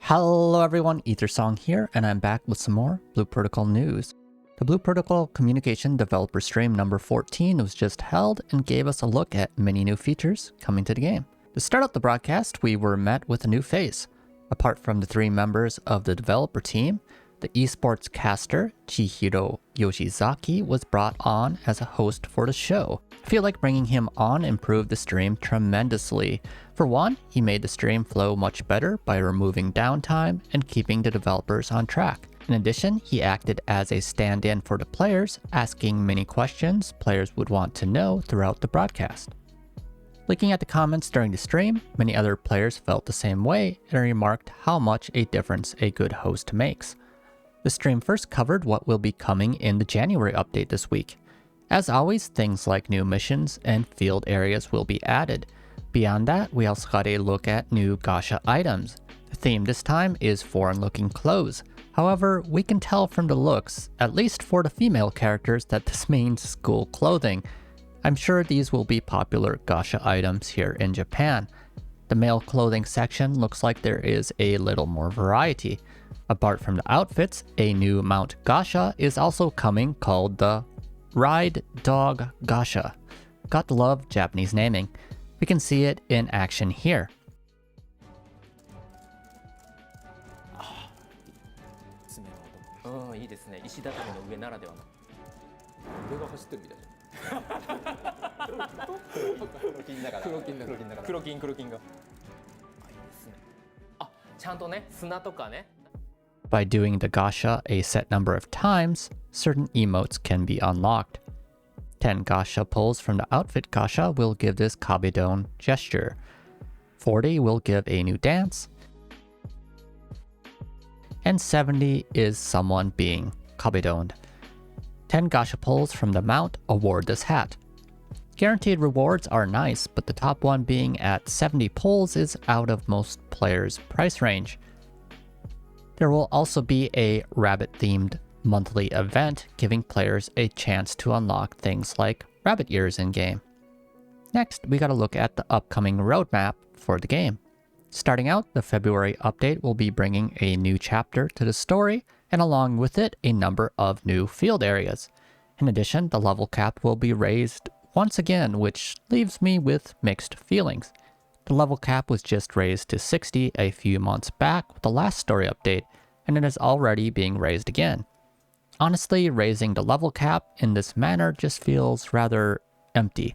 Hello everyone, Ethersong here, and I'm back with some more Blue Protocol news. The Blue Protocol Communication Developer Stream number 14 was just held and gave us a look at many new features coming to the game. To start out the broadcast, we were met with a new face. Apart from the three members of the developer team, the esports caster Chihiro Yoshizaki was brought on as a host for the show. I feel like bringing him on improved the stream tremendously. For one, he made the stream flow much better by removing downtime and keeping the developers on track. In addition, he acted as a stand-in for the players, asking many questions players would want to know throughout the broadcast. Looking at the comments during the stream, many other players felt the same way and remarked how much a difference a good host makes. The stream first covered what will be coming in the January update this week. As always, things like new missions and field areas will be added. Beyond that, we also got a look at new gacha items. The theme this time is foreign-looking clothes. However, we can tell from the looks, at least for the female characters, that this means school clothing. I'm sure these will be popular gacha items here in Japan. The male clothing section looks like there is a little more variety. Apart from the outfits, a new mount gacha is also coming called the Ride Dog Gacha. Got to love Japanese naming. We can see it in action here. いいですね。石畳の上ならではの。俺が走ってるみたいじゃん。黒金だから。黒金が。あ、いいですね。あ、ちゃんとね、砂とかね。 By doing the gacha a set number of times, certain emotes can be unlocked. 10 gacha pulls from the outfit gacha will give this kabedon gesture. 40 will give a new dance. And 70 is someone being kabedoned. 10 gacha pulls from the mount award this hat. Guaranteed rewards are nice, but the top one being at 70 pulls is out of most players' price range. There will also be a rabbit-themed monthly event, giving players a chance to unlock things like rabbit ears in-game. Next, we gotta look at the upcoming roadmap for the game. Starting out, the February update will be bringing a new chapter to the story, and along with it, a number of new field areas. In addition, the level cap will be raised once again, which leaves me with mixed feelings. The level cap was just raised to 60 a few months back with the last story update, and it is already being raised again. Honestly, raising the level cap in this manner just feels rather empty.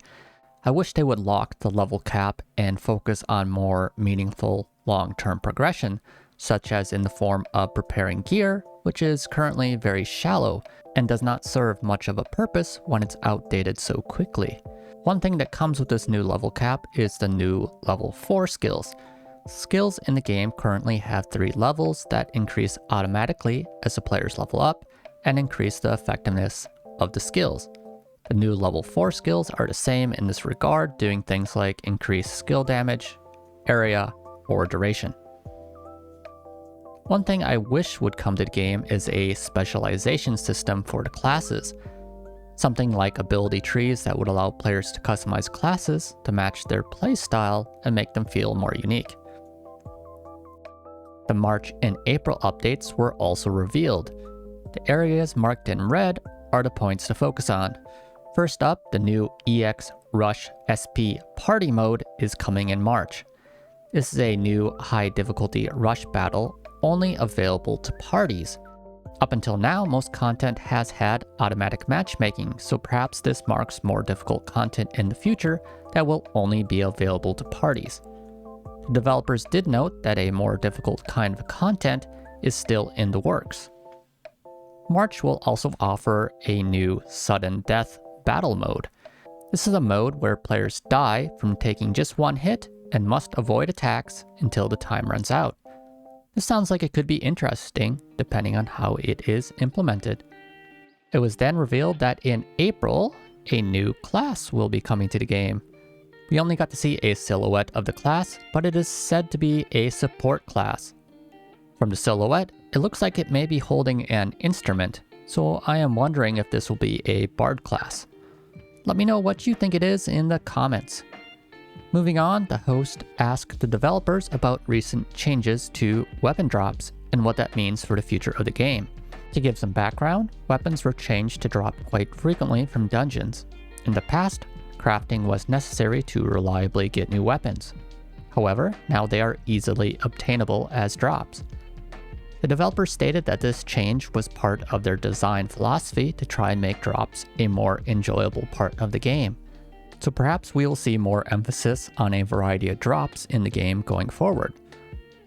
I wish they would lock the level cap and focus on more meaningful long-term progression, such as in the form of preparing gear, which is currently very shallow and does not serve much of a purpose when it's outdated so quickly. One thing that comes with this new level cap is the new level 4 skills. Skills in the game currently have 3 levels that increase automatically as the players level up and increase the effectiveness of the skills. The new level 4 skills are the same in this regard, doing things like increase skill damage, area, or duration. One thing I wish would come to the game is a specialization system for the classes. Something like ability trees that would allow players to customize classes to match their playstyle and make them feel more unique. The March and April updates were also revealed. The areas marked in red are the points to focus on. First up, the new EX Rush SP Party mode is coming in March. This is a new high difficulty rush battle only available to parties. Up until now, most content has had automatic matchmaking, so perhaps this marks more difficult content in the future that will only be available to parties. The developers did note that a more difficult kind of content is still in the works. March will also offer a new sudden death battle mode. This is a mode where players die from taking just one hit and must avoid attacks until the time runs out. This sounds like it could be interesting, depending on how it is implemented. It was then revealed that in April, a new class will be coming to the game. We only got to see a silhouette of the class, but it is said to be a support class. From the silhouette, it looks like it may be holding an instrument, so I am wondering if this will be a bard class. Let me know what you think it is in the comments. Moving on, the host asked the developers about recent changes to weapon drops and what that means for the future of the game. To give some background, weapons were changed to drop quite frequently from dungeons. In the past, crafting was necessary to reliably get new weapons. However, now they are easily obtainable as drops. The developers stated that this change was part of their design philosophy to try and make drops a more enjoyable part of the game. So perhaps we will see more emphasis on a variety of drops in the game going forward.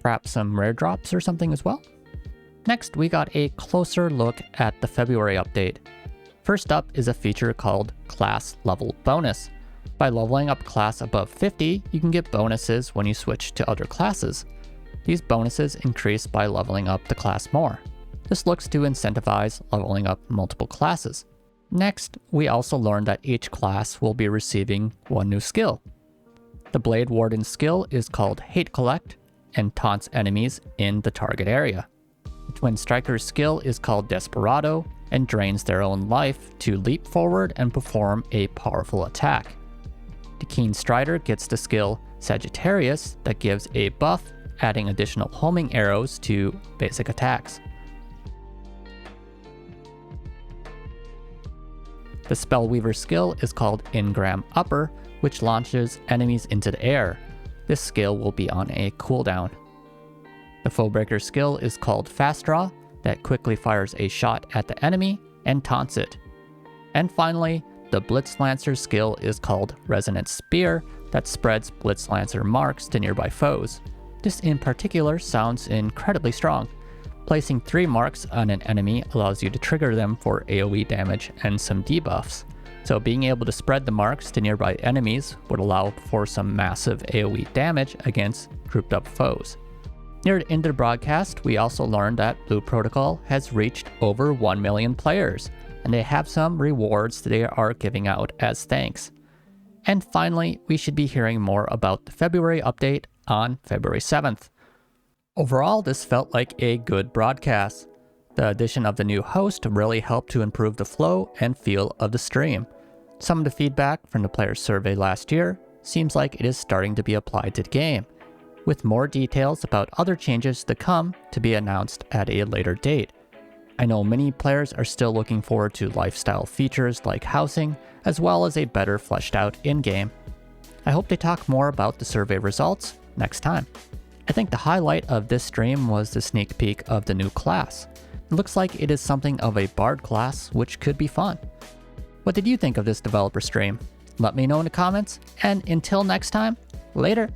Perhaps some rare drops or something as well? Next, we got a closer look at the February update. First up is a feature called Class Level Bonus. By leveling up class above 50, you can get bonuses when you switch to other classes. These bonuses increase by leveling up the class more. This looks to incentivize leveling up multiple classes. Next, we also learned that each class will be receiving one new skill. The Blade Warden skill is called Hate Collect and taunts enemies in the target area. The Twin Striker's skill is called Desperado and drains their own life to leap forward and perform a powerful attack. The Keen Strider gets the skill Sagittarius that gives a buff, adding additional homing arrows to basic attacks. The Spellweaver skill is called Ingram Upper, which launches enemies into the air. This skill will be on a cooldown. The Foebreaker skill is called Fast Draw, that quickly fires a shot at the enemy and taunts it. And finally, the Blitzlancer skill is called Resonant Spear, that spreads Blitzlancer marks to nearby foes. This in particular sounds incredibly strong. Placing 3 marks on an enemy allows you to trigger them for AoE damage and some debuffs. So being able to spread the marks to nearby enemies would allow for some massive AoE damage against grouped up foes. Near the end of the broadcast, we also learned that Blue Protocol has reached over 1 million players, and they have some rewards they are giving out as thanks. And finally, we should be hearing more about the February update on February 7th. Overall, this felt like a good broadcast. The addition of the new host really helped to improve the flow and feel of the stream. Some of the feedback from the player survey last year seems like it is starting to be applied to the game, with more details about other changes to come to be announced at a later date. I know many players are still looking forward to lifestyle features like housing, as well as a better fleshed out in-game. I hope they talk more about the survey results next time. I think the highlight of this stream was the sneak peek of the new class. It looks like it is something of a bard class, which could be fun. What did you think of this developer stream? Let me know in the comments, and until next time, later!